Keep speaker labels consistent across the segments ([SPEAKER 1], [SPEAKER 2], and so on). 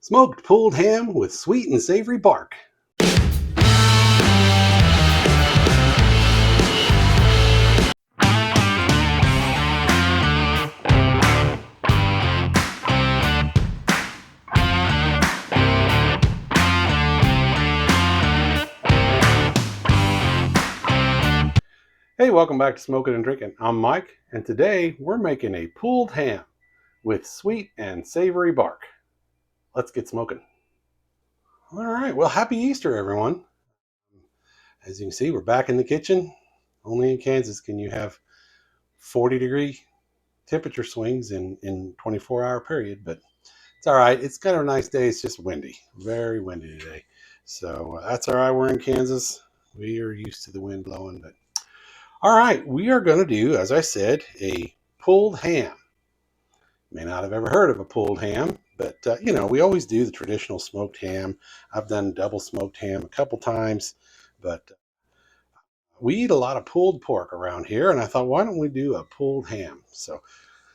[SPEAKER 1] Smoked pulled ham with sweet and savory bark. Hey, welcome back to Smokin' and Drinkin'. I'm Mike, and today we're making a pulled ham with sweet and savory bark. Let's get smoking. All right, well, happy Easter, everyone. As you can see, we're back in the kitchen. Only in Kansas can you have 40-degree temperature swings in 24-hour period, but it's all right. It's kind of a nice day. It's just windy, very windy today. So that's all right. We're in Kansas. We are used to the wind blowing, but all right, we are going to do, as I said, a pulled ham. You may not have ever heard of a pulled ham, but we always do the traditional smoked ham. I've done double smoked ham a couple times, but we eat a lot of pulled pork around here, and I thought, why don't we do a pulled ham? So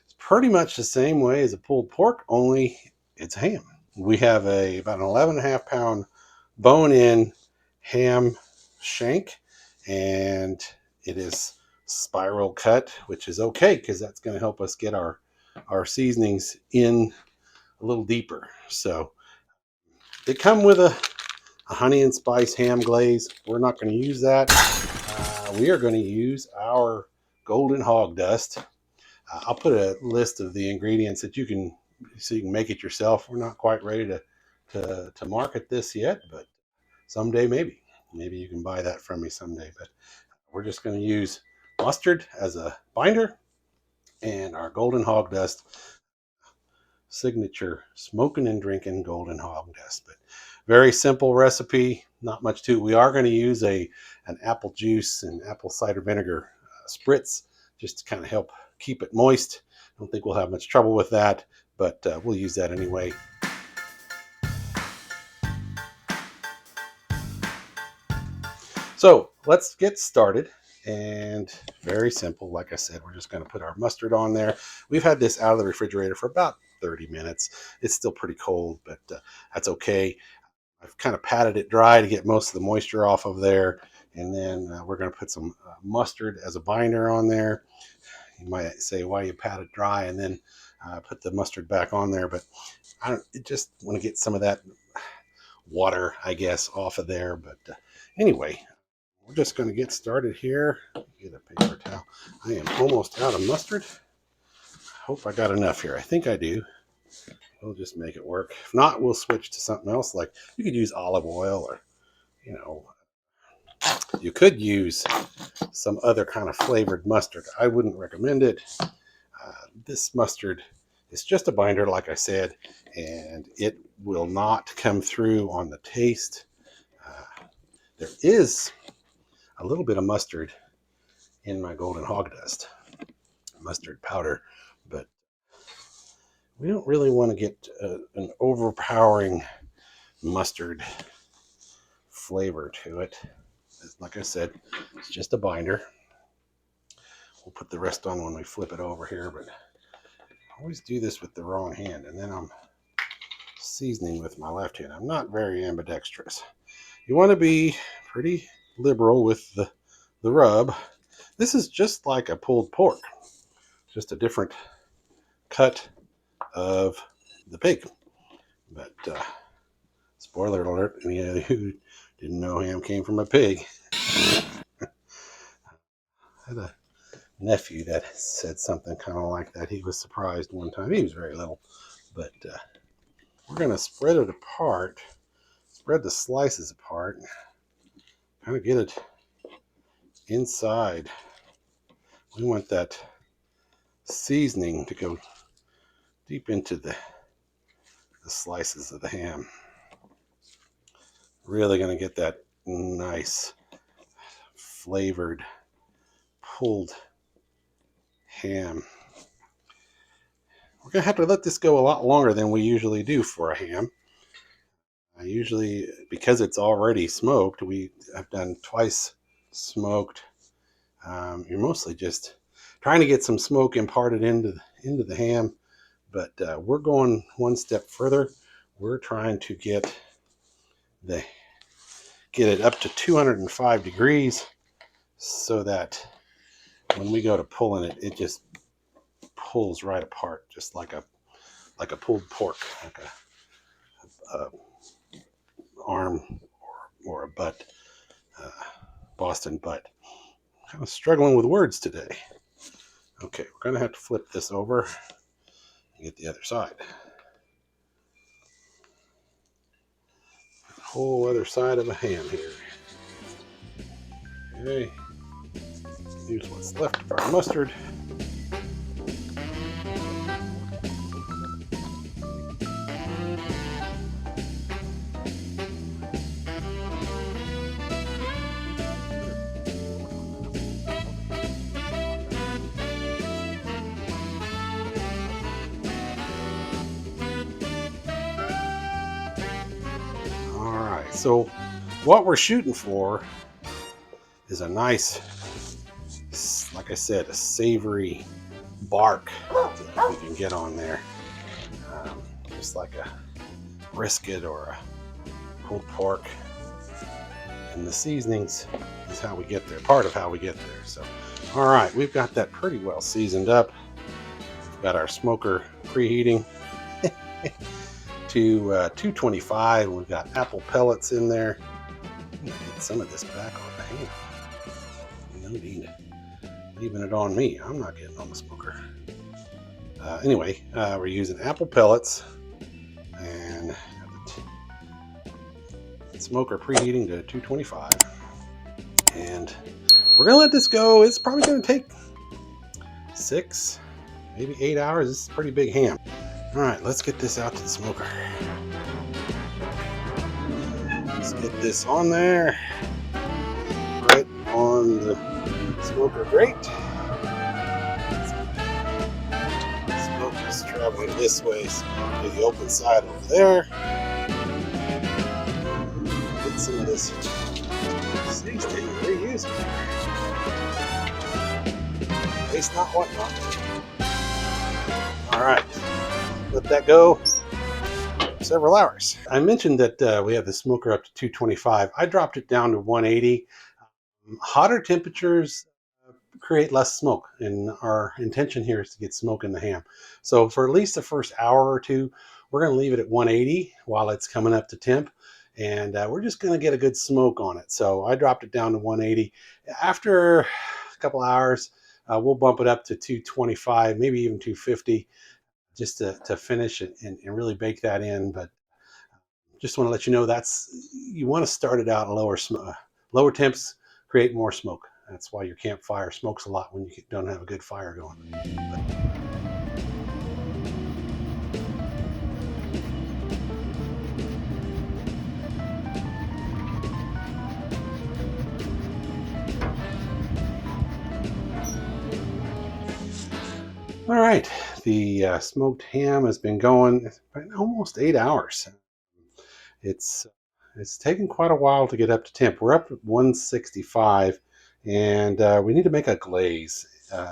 [SPEAKER 1] it's pretty much the same way as a pulled pork, only it's ham. We have about an 11.5 pound bone-in ham shank, and it is spiral cut, which is okay because that's going to help us get our seasonings in a little deeper. So they come with a honey and spice ham glaze. We're not going to use that. We are going to use our golden hog dust. I'll put a list of the ingredients that you can make it yourself. We're not quite ready to market this yet, but someday maybe you can buy that from me someday. But we're just going to use mustard as a binder and our golden hog dust, signature Smokin' and Drinkin' golden hog dust. But very simple recipe, not much to it. We are going to use an apple juice and apple cider vinegar spritz just to kind of help keep it moist. I don't think we'll have much trouble with that, but we'll use that anyway. So let's get started. And very simple, like I said, we're just going to put our mustard on there. We've had this out of the refrigerator for about 30 minutes. It's still pretty cold, but that's okay. I've kind of patted it dry to get most of the moisture off of there. And then we're going to put some mustard as a binder on there. You might say, why you pat it dry and then put the mustard back on there. But I just want to get some of that water, I guess, off of there. But anyway, we're just going to get started here. Get a paper towel. I am almost out of mustard. I hope I got enough here. I think I do. We'll just make it work. If not, we'll switch to something else. Like you could use olive oil, or you could use some other kind of flavored mustard. I wouldn't recommend it. This mustard is just a binder, like I said, and it will not come through on the taste. There is a little bit of mustard in my golden hog dust, mustard powder, but we don't really want to get an overpowering mustard flavor to it. Like I said, it's just a binder. We'll put the rest on when we flip it over here, but I always do this with the wrong hand, and then I'm seasoning with my left hand. I'm not very ambidextrous. You want to be pretty liberal with the rub. This is just like a pulled pork, just a different cut of the pig. But spoiler alert, any of you who didn't know ham came from a pig. I had a nephew that said something kind of like that. He was surprised one time. He was very little. But we're going to spread it apart, spread the slices apart, kind of get it inside. We want that seasoning to go deep into the slices of the ham. Really going to get that nice flavored pulled ham. We're going to have to let this go a lot longer than we usually do for a ham. Usually, because it's already smoked, we have done twice smoked. You're mostly just trying to get some smoke imparted into the ham, but we're going one step further. we're trying to get it up to 205 degrees so that when we go to pulling it, it just pulls right apart, just like a pulled pork, like a arm or a butt, Boston butt. Kind of struggling with words today. Okay, we're going to have to flip this over and get the other side. Whole other side of a ham here. Okay, here's what's left of our mustard. Alright, so what we're shooting for is a nice, like I said, a savory bark that we can get on there. Just like a brisket or a pulled pork. And the seasonings is how we get there, part of how we get there. So, alright, we've got that pretty well seasoned up. We've got our smoker preheating to 225. We've got apple pellets in there. I'm gonna get some of this back on the ham. No need leaving it on me. I'm not getting on the smoker. Anyway, we're using apple pellets and smoker preheating to 225. And we're gonna let this go. It's probably gonna take 6, maybe 8 hours. This is a pretty big ham. All right, let's get this out to the smoker. Let's get this on there, right on the smoker grate. Smoke is traveling this way, so I'll do the open side over there. Get some of this seasoning reusing. Taste not, what not. All right. Let that go for several hours. I mentioned that we have the smoker up to 225. I dropped it down to 180. Hotter temperatures create less smoke, and our intention here is to get smoke in the ham. So for at least the first hour or two, we're going to leave it at 180 while it's coming up to temp, and we're just going to get a good smoke on it. So I dropped it down to 180. After a couple hours, we'll bump it up to 225, maybe even 250. Just to finish it and really bake that in. But just want to let you know you want to start it out at lower temps, create more smoke. That's why your campfire smokes a lot when you don't have a good fire going. All right, the smoked ham has been going almost 8 hours. It's taken quite a while to get up to temp. We're up at 165, and we need to make a glaze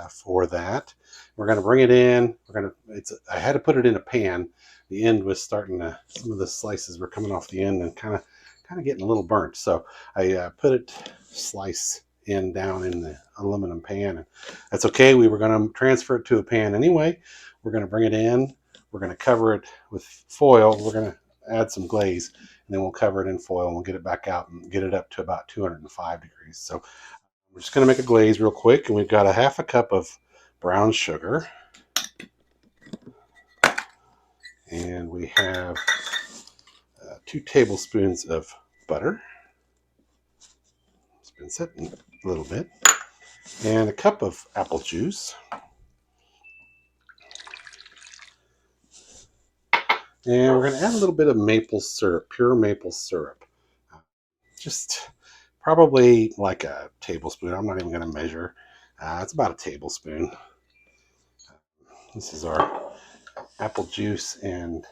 [SPEAKER 1] for that. We're going to bring it in. I had to put it in a pan. The end was starting to, some of the slices were coming off the end and kind of getting a little burnt. So I put it slice in down in the aluminum pan, and that's okay. We were going to transfer it to a pan anyway. We're going to bring it in. We're going to cover it with foil. We're going to add some glaze, and then we'll cover it in foil, and we'll get it back out and get it up to about 205 degrees. So we're just going to make a glaze real quick, and we've got a half a cup of brown sugar, and we have 2 tablespoons of butter. It's been sitting a little bit, and a cup of apple juice, and we're going to add a little bit of maple syrup, pure maple syrup. Just probably like a tablespoon. I'm not even going to measure. It's about a tablespoon. This is our apple juice and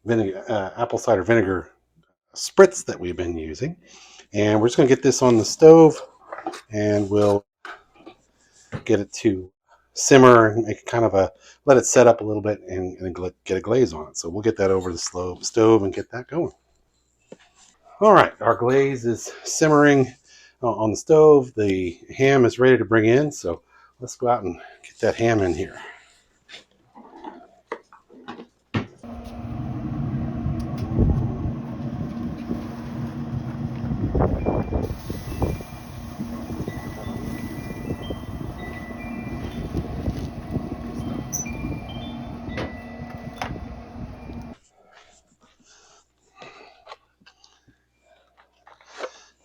[SPEAKER 1] vinegar, apple cider vinegar spritz that we've been using. And we're just going to get this on the stove, and we'll get it to simmer and make kind of a, let it set up a little bit and get a glaze on it. So we'll get that over the stove and get that going. All right, our glaze is simmering on the stove. The ham is ready to bring in, so let's go out and get that ham in here.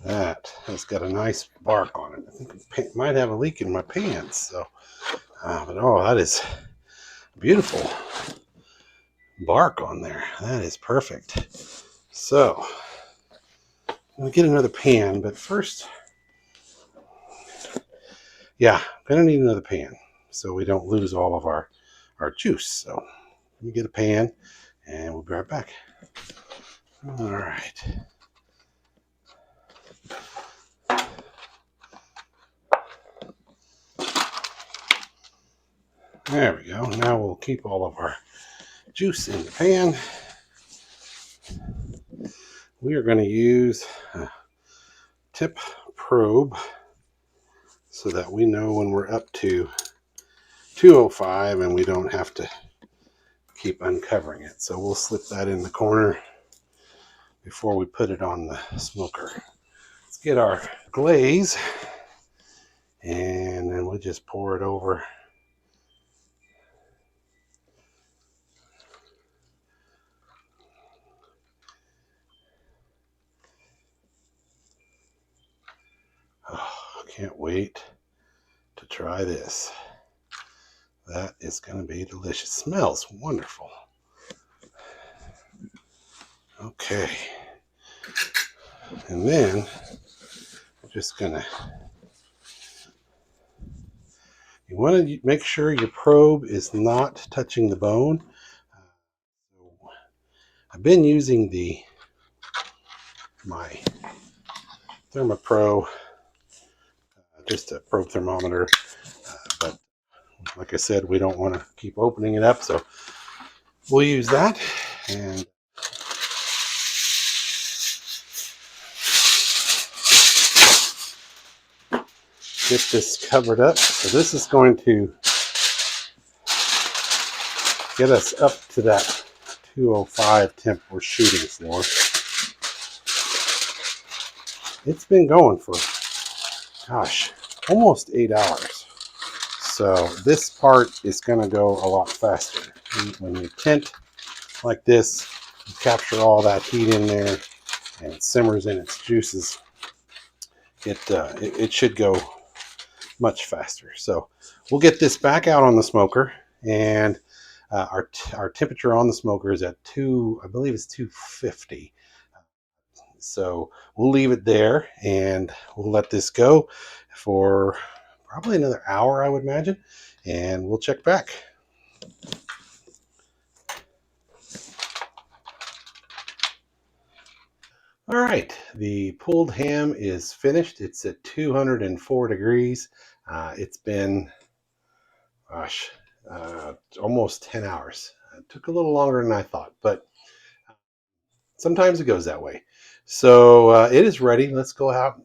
[SPEAKER 1] That has got a nice bark on it. I think it might have a leak in my pants. So, but oh, that is beautiful bark on there. That is perfect. So, I'm gonna get another pan, but first, yeah, I'm gonna need another pan so we don't lose all of our juice. So, let me get a pan, and we'll be right back. All right. There we go. Now we'll keep all of our juice in the pan. We are going to use a tip probe so that we know when we're up to 205 and we don't have to keep uncovering it. So we'll slip that in the corner before we put it on the smoker. Let's get our glaze and then we'll just pour it over. Oh, can't wait to try this. That is going to be delicious. Smells wonderful. Okay. And then we're just going to, you want to make sure your probe is not touching the bone. I've been using my ThermoPro, just a probe thermometer, but like I said, we don't want to keep opening it up, so we'll use that and get this covered up. So this is going to get us up to that 205 temp we're shooting for. It's been going for, gosh, almost 8 hours. So this part is going to go a lot faster. When you tint like this, you capture all that heat in there and it simmers in its juices. It should go much faster. So we'll get this back out on the smoker, and our temperature on the smoker is at I believe it's 250. So we'll leave it there and we'll let this go for probably another hour, I would imagine, and we'll check back. All right, the pulled ham is finished. It's at 204 degrees. It's been, gosh, almost 10 hours. It took a little longer than I thought, but sometimes it goes that way. So it is ready. Let's go out,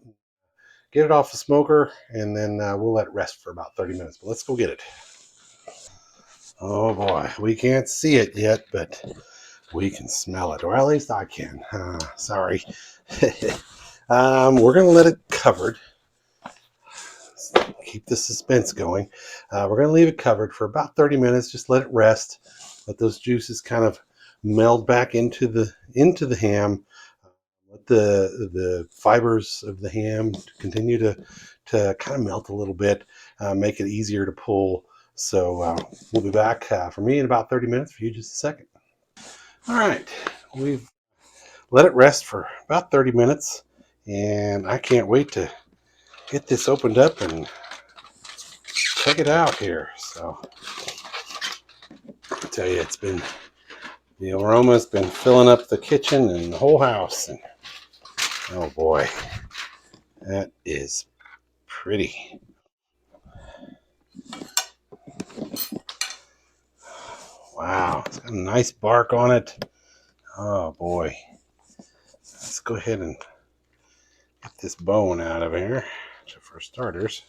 [SPEAKER 1] get it off the smoker, and then we'll let it rest for about 30 minutes. But let's go get it. Oh boy, we can't see it yet, but we can smell it, or at least I can. Sorry. We're going to let it covered. Keep the suspense going. We're going to leave it covered for about 30 minutes. Just let it rest. Let those juices kind of meld back into the ham. Let the fibers of the ham continue to kind of melt a little bit, make it easier to pull. So we'll be back for me in about 30 minutes, for you just a second. All right, we've let it rest for about 30 minutes, and I can't wait to get this opened up and check it out here. So I tell you, the aroma's been filling up the kitchen and the whole house, and oh boy, that is pretty. Wow, it's got a nice bark on it. Oh boy. Let's go ahead and get this bone out of here. So for starters,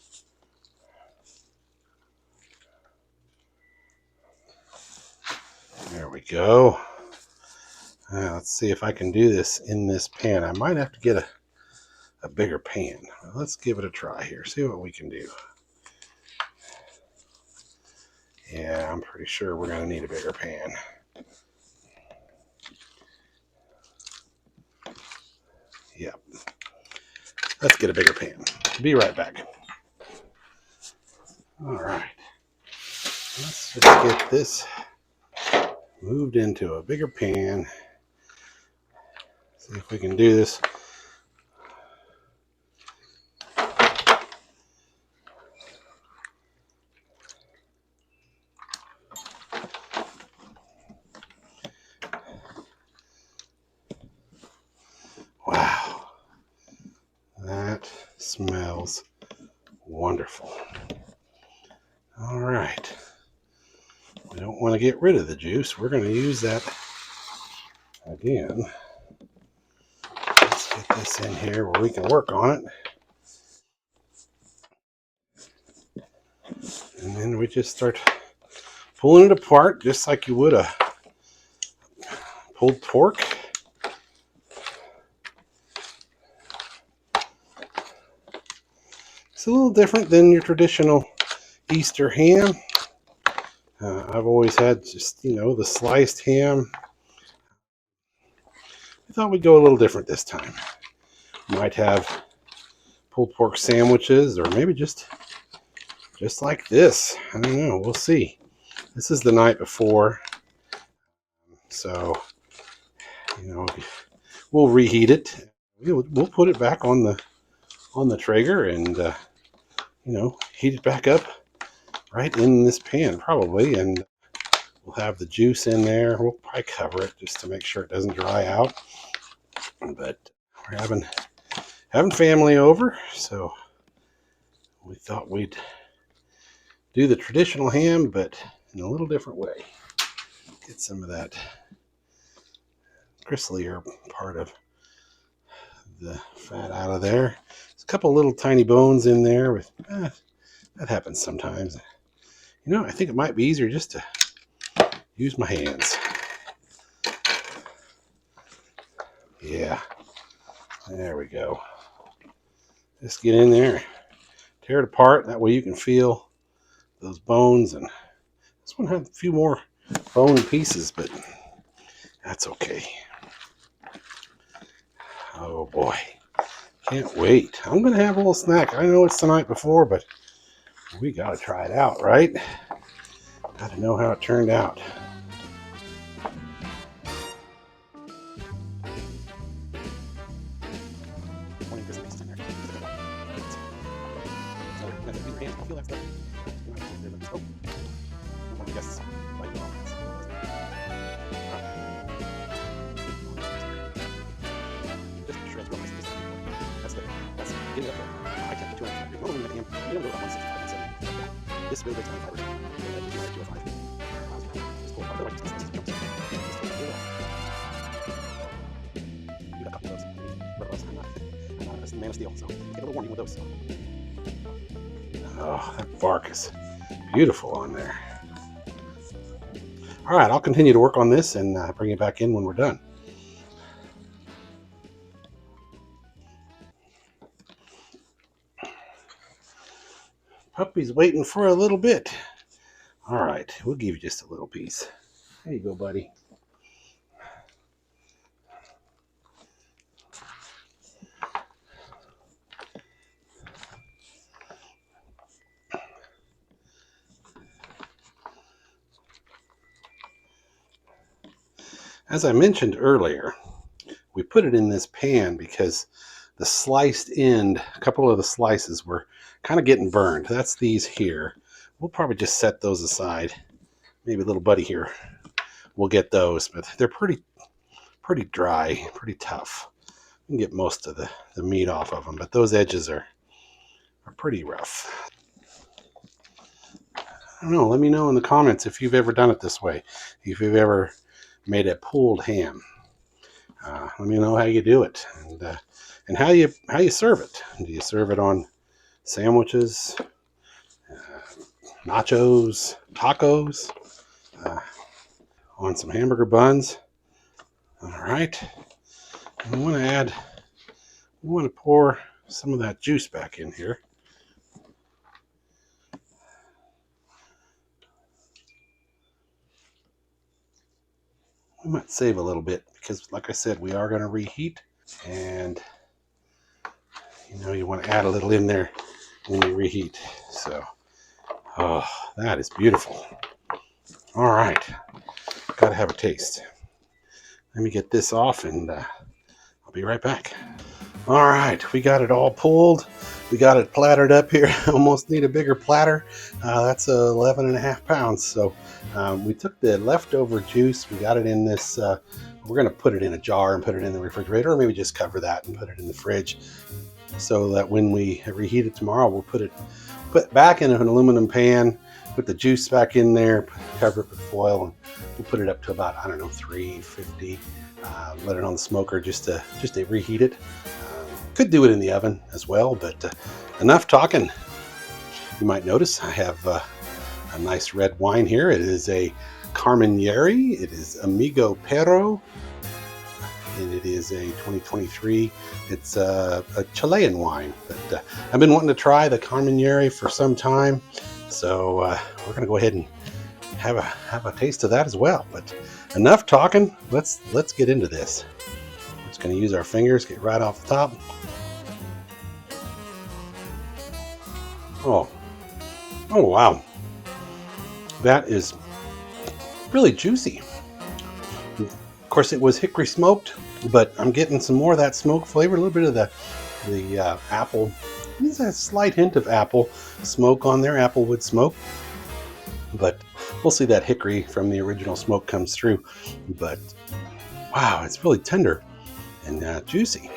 [SPEAKER 1] there we go. Let's see if I can do this in this pan. I might have to get a bigger pan. Let's give it a try here. See what we can do. Yeah, I'm pretty sure we're going to need a bigger pan. Yep. Let's get a bigger pan. Be right back. All right. Let's just get this moved into a bigger pan. See if we can do this. Wow. That smells wonderful. All right. We don't want to get rid of the juice. We're going to use that again. Let's get this in here where we can work on it. And then we just start pulling it apart just like you would a pulled pork. It's a little different than your traditional Easter ham. I've always had just, the sliced ham. I thought we'd go a little different this time. Might have pulled pork sandwiches, or maybe just like this. I don't know. We'll see. This is the night before, so we'll reheat it. We'll put it back on the Traeger and heat it back up right in this pan probably, and we'll have the juice in there. We'll probably cover it just to make sure it doesn't dry out. But we're having family over, so we thought we'd do the traditional ham, but in a little different way. Get some of that gristlier part of the fat out of there. There's a couple little tiny bones in there. That happens sometimes. I think it might be easier just to use my hands. Yeah, there we go. Just get in there, tear it apart. That way you can feel those bones. And this one had a few more bone pieces, but that's okay. Oh boy, can't wait. I'm gonna have a little snack. I know it's the night before, but we gotta try it out, right? Gotta know how it turned out. This really breaks down fibers. You got a couple of those. I'm not a man of steel, so take a little warning with those. Oh, that bark is beautiful on there. All right, I'll continue to work on this and bring it back in when we're done. Puppy's waiting for a little bit. All right, we'll give you just a little piece. There you go, buddy. As I mentioned earlier, we put it in this pan because the sliced end, a couple of the slices were kind of getting burned. That's these here. We'll probably just set those aside. Maybe little buddy here will get those, but they're pretty dry, pretty tough. You can get most of the meat off of them, but those edges are pretty rough. I don't know. Let me know in the comments if you've ever done it this way. If you've ever made a pulled ham. Let me know how you do it and how you serve it. Do you serve it on sandwiches, nachos, tacos, uh, on some hamburger buns? All right. And we want to pour some of that juice back in here. We might save a little bit because, like I said, we are going to reheat, and you want to add a little in there when you reheat. So, oh, that is beautiful. All right, got to have a taste. Let me get this off, and I'll be right back. All right, we got it all pulled. We got it plattered up here. Almost need a bigger platter. That's 11.5 pounds. So we took the leftover juice. We got it in this. We're going to put it in a jar and put it in the refrigerator, or maybe just cover that and put it in the fridge, so that when we reheat it tomorrow, we'll put back in an aluminum pan. Put the juice back in there. Cover it with foil, and we'll put it up to about 350. Let it on the smoker just to reheat it. Could do it in the oven as well, but enough talking. You might notice I have a nice red wine here. It is a Carmenere. It is Amigo Pero, and it is a 2023. It's a Chilean wine, but I've been wanting to try the Carmenere for some time, so we're going to go ahead and have a taste of that as well. But enough talking. Let's get into this. We're just going to use our fingers, get right off the top. Oh wow, that is really juicy. Of course, it was hickory smoked, but I'm getting some more of that smoke flavor, a little bit of the apple. There's a slight hint of apple smoke on there, applewood smoke, but we'll see that hickory from the original smoke comes through. But wow, it's really tender and juicy.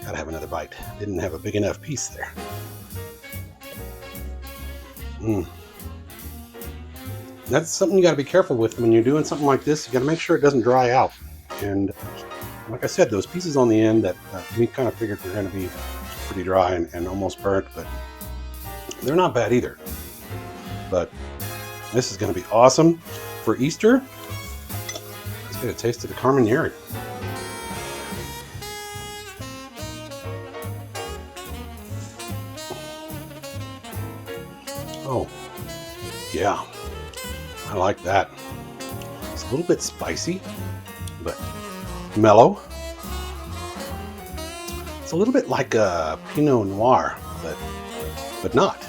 [SPEAKER 1] Gotta have another bite. Didn't have a big enough piece there. That's something you got to be careful with when you're doing something like this. You got to make sure it doesn't dry out. And like I said, those pieces on the end that we kind of figured were going to be pretty dry and almost burnt, but they're not bad either. But this is going to be awesome for Easter. Let's get a taste of the Carmenere. Oh, yeah, I like that. It's a little bit spicy, but mellow. It's a little bit like a Pinot Noir, but not.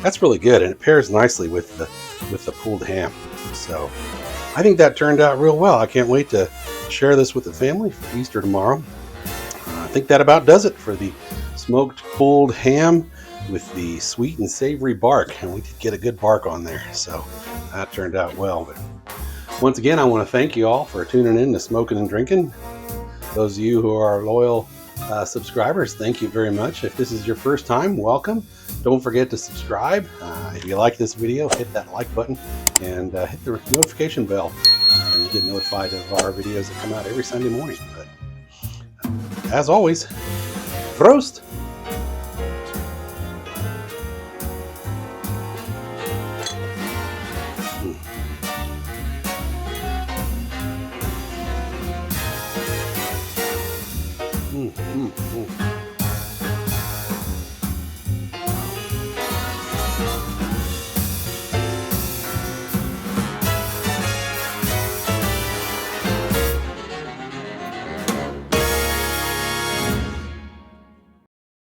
[SPEAKER 1] That's really good, and it pairs nicely with the pulled ham. So I think that turned out real well. I can't wait to share this with the family for Easter tomorrow. I think that about does it for the smoked pulled ham with the sweet and savory bark, and we did get a good bark on there, so that turned out well. But once again, I want to thank you all for tuning in to Smokin' and Drinkin'. Those of you who are loyal subscribers, thank you very much. If this is your first time, welcome. Don't forget to subscribe. If you like this video, hit that like button and hit the notification bell, and you get notified of our videos that come out every Sunday morning. But as always, Prost! Mm.